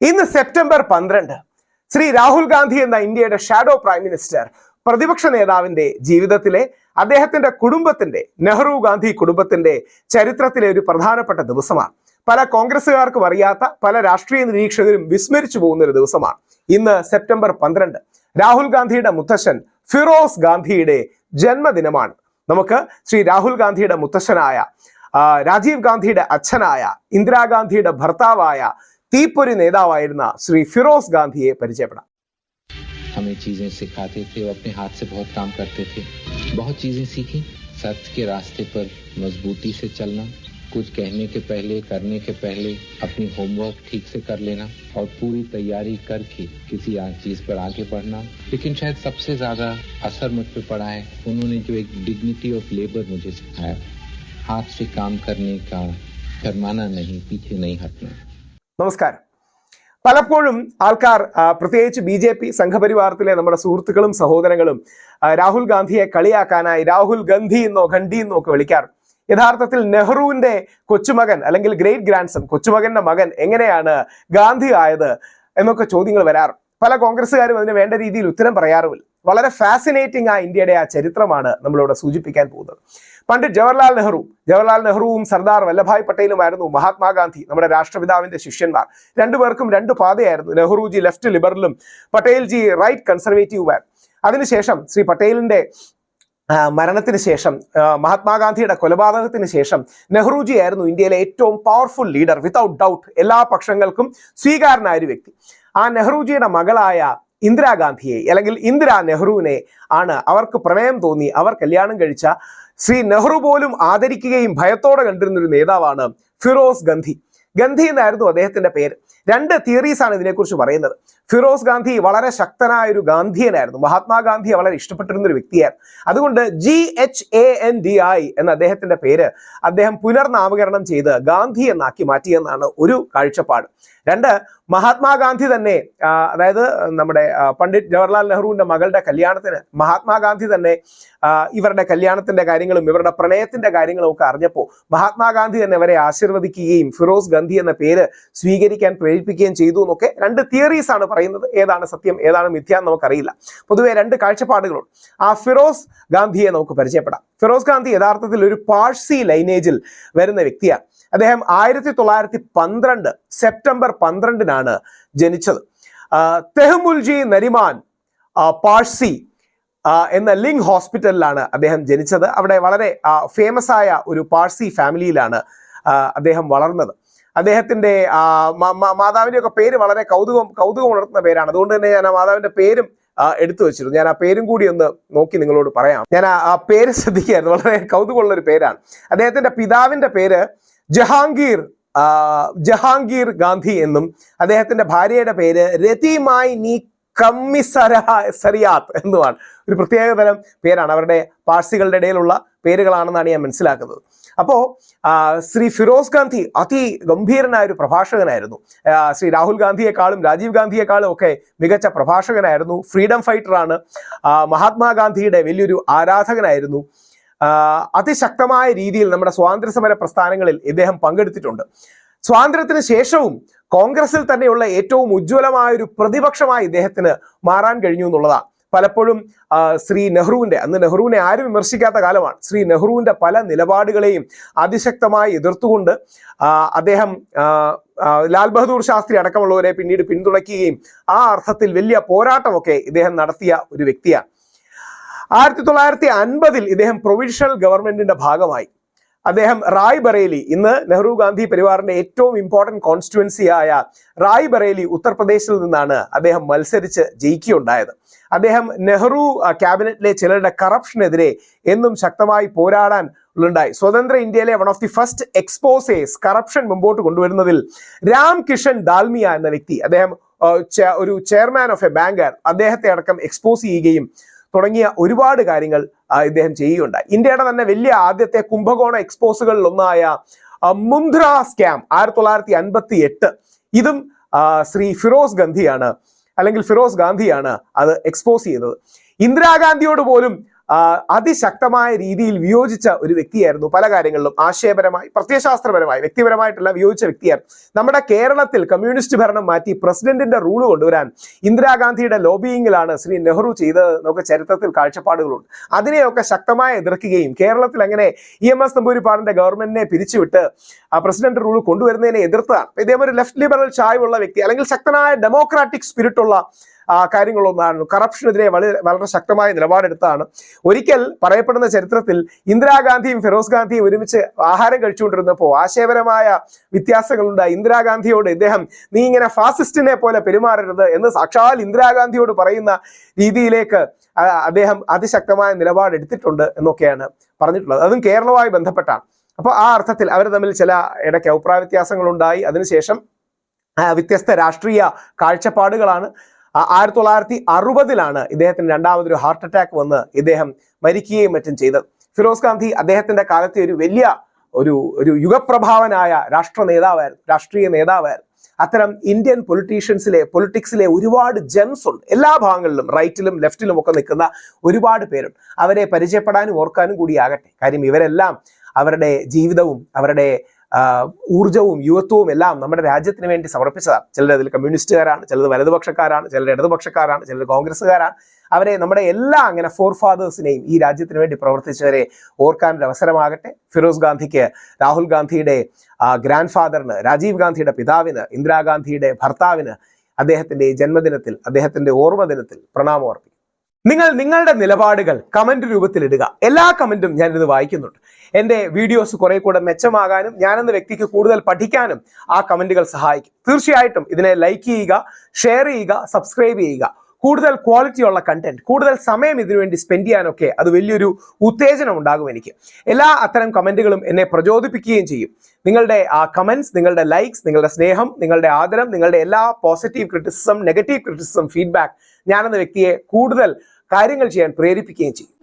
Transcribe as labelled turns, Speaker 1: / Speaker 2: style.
Speaker 1: ഇന്ന് സെപ്റ്റംബർ 12 ശ്രീ രാഹുൽ ഗാന്ധി എന്ന ഇന്ത്യയുടെ ഷാഡോ പ്രൈം മിനിസ്റ്റർ പ്രതിപക്ഷ നേതാവിന്റെ ജീവിതത്തിലെ അദ്ദേഹത്തിന്റെ കുടുംബത്തിന്റെ നെഹ്റു ഗാന്ധി കുടുംബത്തിന്റെ ചരിത്രത്തിലെ ഒരു പ്രധാനപ്പെട്ട ദിവസമാണ്. പല കോൺഗ്രസുകാർക്കും അറിയാത്ത പല രാഷ്ട്രീയ നിരീക്ഷകരും വിസ്മരിച്ചു പോകുന്ന ഒരു ദിവസമാണ്. ഇന്ന് സെപ്റ്റംബർ 12 രാഹുൽ ഗാന്ധിയുടെ മുത്തശ്ശൻ ഫിറോസ് ഗാന്ധിയുടെ ജന്മദിനമാണ്. നമുക്ക് ശ്രീ രാഹുൽ ഗാന്ധിയുടെ മുത്തശ്ശനായ രാജീവ് ഗാന്ധിയുടെ അച്ഛനായ ഇന്ദിരാഗാന്ധിയുടെ ഭർത്താവായ തീപ്പൊരി നേതാവായിരുന്ന ശ്രീ ഫിറോസ് ഗാന്ധിയെ പരിചയപ്പെടാം.
Speaker 2: हमें चीजें सिखाते थे और अपने हाथ से बहुत काम करते थे. बहुत चीजें सीखी. सत्य के रास्ते पर मजबूती से चलना, कुछ कहने के पहले करने के पहले अपनी होमवर्क ठीक से कर लेना और पूरी तैयारी करके किसी चीज पर आगे बढ़ना. लेकिन शायद सबसे ज्यादा असर मुझ पे पड़ा है उन्होंने जो एक डिग्निटी ऑफ लेबर मुझे सिखाया. हाथ से काम करने का, शर्माना नहीं, पीछे नहीं हटना.
Speaker 1: നമസ്കാരം. പലപ്പോഴും ആൾക്കാർ പ്രത്യേകിച്ച് BJP സംഘപരിവാരത്തിലെ നമ്മുടെ സുഹൃത്തുക്കളും സഹോദരങ്ങളും രാഹുൽ ഗാന്ധിയെ കളിയാക്കാനായി രാഹുൽ ഗന്ധി എന്നോ ഖണ്ഡി എന്നോ ഒക്കെ വിളിക്കാറ്. യഥാർത്ഥത്തിൽ നെഹ്റുവിന്റെ കൊച്ചുമകൻ അല്ലെങ്കിൽ ഗ്രേറ്റ് ഗ്രാൻഡ് സൺ, കൊച്ചുമകന്റെ മകൻ എങ്ങനെയാണ് ഗാന്ധി ആയത് എന്നൊക്കെ ചോദ്യങ്ങൾ വരാറ്. പല കോൺഗ്രസ്സുകാരും അതിന് വേണ്ട രീതിയിൽ ഉത്തരം പറയാറുമില്ല. വളരെ ഫാസിനേറ്റിംഗ് ആ ഇന്ത്യയുടെ ആ ചരിത്രമാണ് നമ്മളിവിടെ സൂചിപ്പിക്കാൻ പോകുന്നത്. പണ്ഡിറ്റ് ജവഹർലാൽ നെഹ്റുവും സർദാർ വല്ലഭായ് പട്ടേലുമായിരുന്നു മഹാത്മാഗാന്ധി, നമ്മുടെ രാഷ്ട്രപിതാവിന്റെ ശിഷ്യന്മാർ. രണ്ടുപേർക്കും രണ്ട് പാതയായിരുന്നു. Nehruji left ലിബറലും പട്ടേൽജി right കൺസർവേറ്റീവുമായിരുന്നു. അതിനുശേഷം ശ്രീ പട്ടേലിന്റെ മരണത്തിന് ശേഷം, മഹാത്മാഗാന്ധിയുടെ കൊലപാതകത്തിന് ശേഷം നെഹ്റുജി ആയിരുന്നു ഇന്ത്യയിലെ ഏറ്റവും പവർഫുൾ ലീഡർ. വിതൗട്ട് ഡൗട്ട് എല്ലാ പക്ഷങ്ങൾക്കും സ്വീകാരനായ ഒരു വ്യക്തി. ആ നെഹ്റുജിയുടെ മകളായ ഇന്ദിരാഗാന്ധിയെ അല്ലെങ്കിൽ ഇന്ദിര നെഹ്റുവിനെ ആണ് അവർക്ക് പ്രണയം തോന്നി അവർ കല്യാണം കഴിച്ച ശ്രീ നെഹ്റു പോലും ആദരിക്കുകയും ഭയത്തോടെ കണ്ടിരുന്ന ഒരു നേതാവാണ് ഫിറോസ് ഗാന്ധി. ഗന്ധി എന്നായിരുന്നു അദ്ദേഹത്തിന്റെ പേര്. രണ്ട് തിയറീസ് ആണ് ഇതിനെക്കുറിച്ച് പറയുന്നത്. ഫിറോസ് ഗാന്ധി വളരെ ശക്തനായ ഒരു ഗാന്ധിയനായിരുന്നു. മഹാത്മാഗാന്ധിയെ വളരെ ഇഷ്ടപ്പെട്ടിരുന്ന ഒരു വ്യക്തിയായിരുന്നു. അതുകൊണ്ട് GHANDI എന്ന അദ്ദേഹത്തിന്റെ പേര് അദ്ദേഹം പുനർനാമകരണം ചെയ്ത് ഗാന്ധി എന്നാക്കി മാറ്റിയെന്നാണ് ഒരു കാഴ്ചപ്പാട്. രണ്ട്, മഹാത്മാഗാന്ധി തന്നെ, അതായത് നമ്മുടെ പണ്ഡിറ്റ് ജവഹർലാൽ നെഹ്റുവിന്റെ മകളുടെ കല്യാണത്തിന് മഹാത്മാഗാന്ധി തന്നെ ഇവരുടെ കല്യാണത്തിന്റെ കാര്യങ്ങളും ഇവരുടെ പ്രണയത്തിന്റെ കാര്യങ്ങളും ഒക്കെ അറിഞ്ഞപ്പോൾ മഹാത്മാഗാന്ധി തന്നെ അവരെ ആശീർവദിക്കുകയും ഫിറോസ് ഗാന്ധി എന്ന പേര് സ്വീകരിക്കാൻ പ്രേരിപ്പിക്കുകയും ചെയ്തു എന്നൊക്കെ രണ്ട് തിയറീസ് ആണ് പറയുന്നത്. ഏതാണ് സത്യം ഏതാണ് മിഥ്യ എന്ന് നമുക്കറിയില്ല. പൊതുവെ രണ്ട് കാഴ്ചപ്പാടുകളുണ്ട്. ആ ഫിറോസ് ഗാന്ധിയെ നമുക്ക് പരിചയപ്പെടാം. ഫിറോസ് ഗാന്ധി യഥാർത്ഥത്തിൽ ഒരു പാഴ്സി ലൈനേജിൽ വരുന്ന വ്യക്തിയാണ്. അദ്ദേഹം 1912 സെപ്റ്റംബർ 12 ജനിച്ചത്. തെഹ്മുൽജി നരിമാൻ പാഴ്സി എന്ന ലിങ്ക് ഹോസ്പിറ്റലിലാണ് അദ്ദേഹം ജനിച്ചത്. അവിടെ വളരെ ഫേമസ് ആയ ഒരു പാഴ്സി ഫാമിലിയിലാണ് അദ്ദേഹം വളർന്നത്. അദ്ദേഹത്തിന്റെ മാതാവിന്റെ ഒക്കെ പേര് വളരെ കൗതുകം ഉണർത്തുന്ന പേരാണ്. അതുകൊണ്ട് തന്നെ ഞാൻ ആ മാതാവിന്റെ പേരും എടുത്തു വെച്ചിരുന്നു. ഞാൻ ആ പേരും കൂടി ഒന്ന് നോക്കി നിങ്ങളോട് പറയാം. ഞാൻ ആ പേര് ശ്രദ്ധിക്കുകയായിരുന്നു. വളരെ കൗതുകമുള്ള ഒരു പേരാണ്. അദ്ദേഹത്തിന്റെ പിതാവിന്റെ പേര് ജഹാംഗീർ ഗാന്ധി എന്നും അദ്ദേഹത്തിന്റെ ഭാര്യയുടെ പേര് രതിമായി നീ കമ്മിസരിയാത്ത് എന്നുമാണ്. ഒരു പ്രത്യേക തരം പേരാണ്. അവരുടെ പാഴ്സികളുടെ ഇടയിലുള്ള പേരുകളാണെന്നാണ് ഞാൻ മനസ്സിലാക്കുന്നത്. അപ്പോൾ ശ്രീ ഫിറോസ് ഗാന്ധി അതിഗംഭീരനായ ഒരു പ്രഭാഷകനായിരുന്നു. ശ്രീ രാഹുൽ ഗാന്ധിയെക്കാളും രാജീവ് ഗാന്ധിയെക്കാളും ഒക്കെ മികച്ച പ്രഭാഷകനായിരുന്നു. ഫ്രീഡം ഫൈറ്ററാണ്. മഹാത്മാഗാന്ധിയുടെ വലിയൊരു ആരാധകനായിരുന്നു. അതിശക്തമായ രീതിയിൽ നമ്മുടെ സ്വാതന്ത്ര്യ സമര പ്രസ്ഥാനങ്ങളിൽ ഇദ്ദേഹം പങ്കെടുത്തിട്ടുണ്ട്. സ്വാതന്ത്ര്യത്തിന് ശേഷവും കോൺഗ്രസിൽ തന്നെയുള്ള ഏറ്റവും ഉജ്ജ്വലമായ ഒരു പ്രതിപക്ഷമായി ഇദ്ദേഹത്തിന് മാറാൻ കഴിഞ്ഞു എന്നുള്ളതാണ്. പലപ്പോഴും ശ്രീ നെഹ്റുവിന്റെ, അന്ന് നെഹ്റുവിനെ ആരും വിമർശിക്കാത്ത കാലമാണ്, ശ്രീ നെഹ്റുവിന്റെ പല നിലപാടുകളെയും അതിശക്തമായി എതിർത്തുകൊണ്ട് അദ്ദേഹം ലാൽ ബഹദൂർ ശാസ്ത്രി അടക്കമുള്ളവരെ പിന്നീട് പിന്തുണയ്ക്കുകയും ആ അർത്ഥത്തിൽ വലിയ പോരാട്ടമൊക്കെ ഇദ്ദേഹം നടത്തിയ ഒരു വ്യക്തിയാണ്. 1950 ഇദ്ദേഹം പ്രൊവിൻഷ്യൽ ഗവൺമെന്റിന്റെ ഭാഗമായി. അദ്ദേഹം റായ് ബറേലി, ഇന്ന് നെഹ്റു ഗാന്ധി പരിവാറിന്റെ ഏറ്റവും ഇമ്പോർട്ടന്റ് കോൺസ്റ്റിറ്റ്യുവൻസി ആയ റായ് ബറേലി ഉത്തർപ്രദേശിൽ നിന്നാണ് അദ്ദേഹം മത്സരിച്ച് ജയിക്കുകയുണ്ടായത്. അദ്ദേഹം നെഹ്റു ക്യാബിനറ്റിലെ ചിലരുടെ കറപ്ഷനെതിരെ എന്നും ശക്തമായി പോരാടാൻ ഉണ്ടായി. സ്വതന്ത്ര ഇന്ത്യയിലെ one of the first exposes corruption മുമ്പോട്ട് കൊണ്ടുവരുന്നതിൽ രാം കിഷൻ ദാൽമിയ എന്ന വ്യക്തി, അദ്ദേഹം ഒരു ചെയർമാൻ ഓഫ് എ ബാങ്കർ, അദ്ദേഹത്തെ അടക്കം എക്സ്പോസ് ചെയ്യുകയും തുടങ്ങിയ ഒരുപാട് കാര്യങ്ങൾ ഇദ്ദേഹം ചെയ്യുകയുണ്ടായി. ഇന്ത്യയുടെ തന്നെ വലിയ ആദ്യത്തെ കുംഭകോണ എക്സ്പോസുകളിൽ ഒന്നായ മുന്ദ്ര സ്കാം 1958, ഇതും ശ്രീ ഫിറോസ് ഗാന്ധിയാണ് അത് എക്സ്പോസ് ചെയ്തത്. ഇന്ദിരാഗാന്ധിയോട് പോലും അതിശക്തമായ രീതിയിൽ വിയോജിച്ച ഒരു വ്യക്തിയായിരുന്നു. പല കാര്യങ്ങളിലും ആശയപരമായി, പ്രത്യയശാസ്ത്രപരമായി, വ്യക്തിപരമായിട്ടുള്ള വിയോജിച്ച വ്യക്തിയായിരുന്നു. നമ്മുടെ കേരളത്തിൽ കമ്മ്യൂണിസ്റ്റ് ഭരണം മാറ്റി പ്രസിഡന്റിന്റെ റൂള് കൊണ്ടുവരാൻ ഇന്ദിരാഗാന്ധിയുടെ ലോബിയിങ്ങിലാണ് ശ്രീ നെഹ്റു ചെയ്തത് എന്നൊക്കെ ചരിത്രത്തിൽ കാഴ്ചപ്പാടുകളുണ്ട്. അതിനെയൊക്കെ ശക്തമായി എതിർക്കുകയും കേരളത്തിൽ അങ്ങനെ EMS നമ്പൂതിരിപ്പാടിന്റെ ഗവൺമെന്റിനെ പിരിച്ചുവിട്ട് പ്രസിഡന്റ് റൂൾ കൊണ്ടുവരുന്നതിനെ എതിർത്തതാണ്. ഇദ്ദേഹം ഒരു ലെഫ്റ്റ് ലിബറൽ ചായ്വുള്ള വ്യക്തി, അല്ലെങ്കിൽ ശക്തനായ ഡെമോക്രാറ്റിക് സ്പിരിറ്റ് ഉള്ള കാര്യങ്ങളൊന്നാണ്. കറപ്ഷനെതിരെ വളരെ ശക്തമായ നിലപാടെടുത്താണ്. ഒരിക്കൽ പറയപ്പെടുന്ന ചരിത്രത്തിൽ ഇന്ദിരാഗാന്ധിയും ഫിറോസ് ഗാന്ധിയും ഒരുമിച്ച് ആഹാരം കഴിച്ചുകൊണ്ടിരുന്നപ്പോൾ ആശയപരമായ വ്യത്യാസങ്ങളുണ്ടായി. ഇന്ദിരാഗാന്ധിയോട് ഇദ്ദേഹം നീ ഇങ്ങനെ ഫാസിസ്റ്റിനെ പോലെ പെരുമാറരുത് എന്ന് സാക്ഷാൽ ഇന്ദിരാഗാന്ധിയോട് പറയുന്ന രീതിയിലേക്ക് അദ്ദേഹം അതിശക്തമായ നിലപാടെടുത്തിട്ടുണ്ട് എന്നൊക്കെയാണ് പറഞ്ഞിട്ടുള്ളത്. അതും കേരളവുമായി ബന്ധപ്പെട്ടാണ്. അപ്പോൾ ആ അർത്ഥത്തിൽ അവർ തമ്മിൽ ചില ഇടയ്ക്ക് അഭിപ്രായ വ്യത്യാസങ്ങളുണ്ടായി. അതിനുശേഷം വ്യത്യസ്ത രാഷ്ട്രീയ കാഴ്ചപ്പാടുകളാണ്. 1960 ഇദ്ദേഹത്തിന് രണ്ടാമതൊരു ഹാർട്ട് അറ്റാക്ക് വന്ന് ഇദ്ദേഹം മരിക്കുകയും മറ്റും ചെയ്തത്. ഫിറോസ് ഗാന്ധി അദ്ദേഹത്തിന്റെ കാലത്തെ ഒരു വലിയ ഒരു യുഗപ്രഭാവനായ രാഷ്ട്രീയ നേതാവായിരുന്നു. അത്തരം ഇന്ത്യൻ പൊളിറ്റിക്സിലെ ഒരുപാട് ജെംസ് ഉണ്ട്. എല്ലാ ഭാഗങ്ങളിലും, റൈറ്റിലും ലെഫ്റ്റിലും ഒക്കെ നിൽക്കുന്ന ഒരുപാട് പേരുണ്ട്. അവരെ പരിചയപ്പെടാനും ഓർക്കാനും കൂടിയാകട്ടെ. കാര്യം ഇവരെല്ലാം അവരുടെ ജീവിതവും അവരുടെ ഊർജവും യുവത്വവും എല്ലാം നമ്മുടെ രാജ്യത്തിന് വേണ്ടി സമർപ്പിച്ചതാണ്. ചിലർ അതിൽ കമ്മ്യൂണിസ്റ്റുകാരാണ്, ചിലർ വലതുപക്ഷക്കാരാണ്, ചിലർ ഇടതുപക്ഷക്കാരാണ്, ചിലർ കോൺഗ്രസ്സുകാരാണ്. അവരെ നമ്മുടെ എല്ലാ അങ്ങനെ ഫോർ ഫാദേഴ്സിനെയും ഈ രാജ്യത്തിന് വേണ്ടി പ്രവർത്തിച്ചവരെ ഓർക്കാനൊരു അവസരമാകട്ടെ. ഫിറോസ് ഗാന്ധിക്ക്, രാഹുൽ ഗാന്ധിയുടെ ഗ്രാൻഡ് ഫാദറിന്, രാജീവ് ഗാന്ധിയുടെ പിതാവിന്, ഇന്ദിരാഗാന്ധിയുടെ ഭർത്താവിന് അദ്ദേഹത്തിന്റെ ജന്മദിനത്തിൽ, അദ്ദേഹത്തിന്റെ ഓർമ്മ ദിനത്തിൽ പ്രണാമം അർപ്പിക്കും. നിങ്ങളുടെ നിലപാടുകൾ കമന്റ് രൂപത്തിൽ ഇടുക. എല്ലാ കമന്റും ഞാനിത് വായിക്കുന്നുണ്ട്. എൻ്റെ വീഡിയോസ് കുറെ കൂടെ മെച്ചമാകാനും ഞാനെന്ന വ്യക്തിക്ക് കൂടുതൽ പഠിക്കാനും ആ കമന്റുകൾ സഹായിക്കും. തീർച്ചയായിട്ടും ഇതിനെ ലൈക്ക് ചെയ്യുക, ഷെയർ ചെയ്യുക, സബ്സ്ക്രൈബ് ചെയ്യുക. കൂടുതൽ ക്വാളിറ്റിയുള്ള കണ്ടന്റ്, കൂടുതൽ സമയം ഇതിനുവേണ്ടി സ്പെൻഡ് ചെയ്യാനൊക്കെ അത് വലിയൊരു ഉത്തേജനം ഉണ്ടാകും എനിക്ക്. എല്ലാ അത്തരം കമന്റുകളും എന്നെ പ്രചോദിപ്പിക്കുകയും ചെയ്യും. നിങ്ങളുടെ ആ കമന്റ്സ്, നിങ്ങളുടെ ലൈക്സ്, നിങ്ങളുടെ സ്നേഹം, നിങ്ങളുടെ ആദരം, നിങ്ങളുടെ എല്ലാ positive criticism, negative criticism, feedback ഞാനെന്ന വ്യക്തിയെ കൂടുതൽ കാര്യങ്ങൾ ചെയ്യാൻ പ്രേരിപ്പിക്കുകയും ചെയ്യും.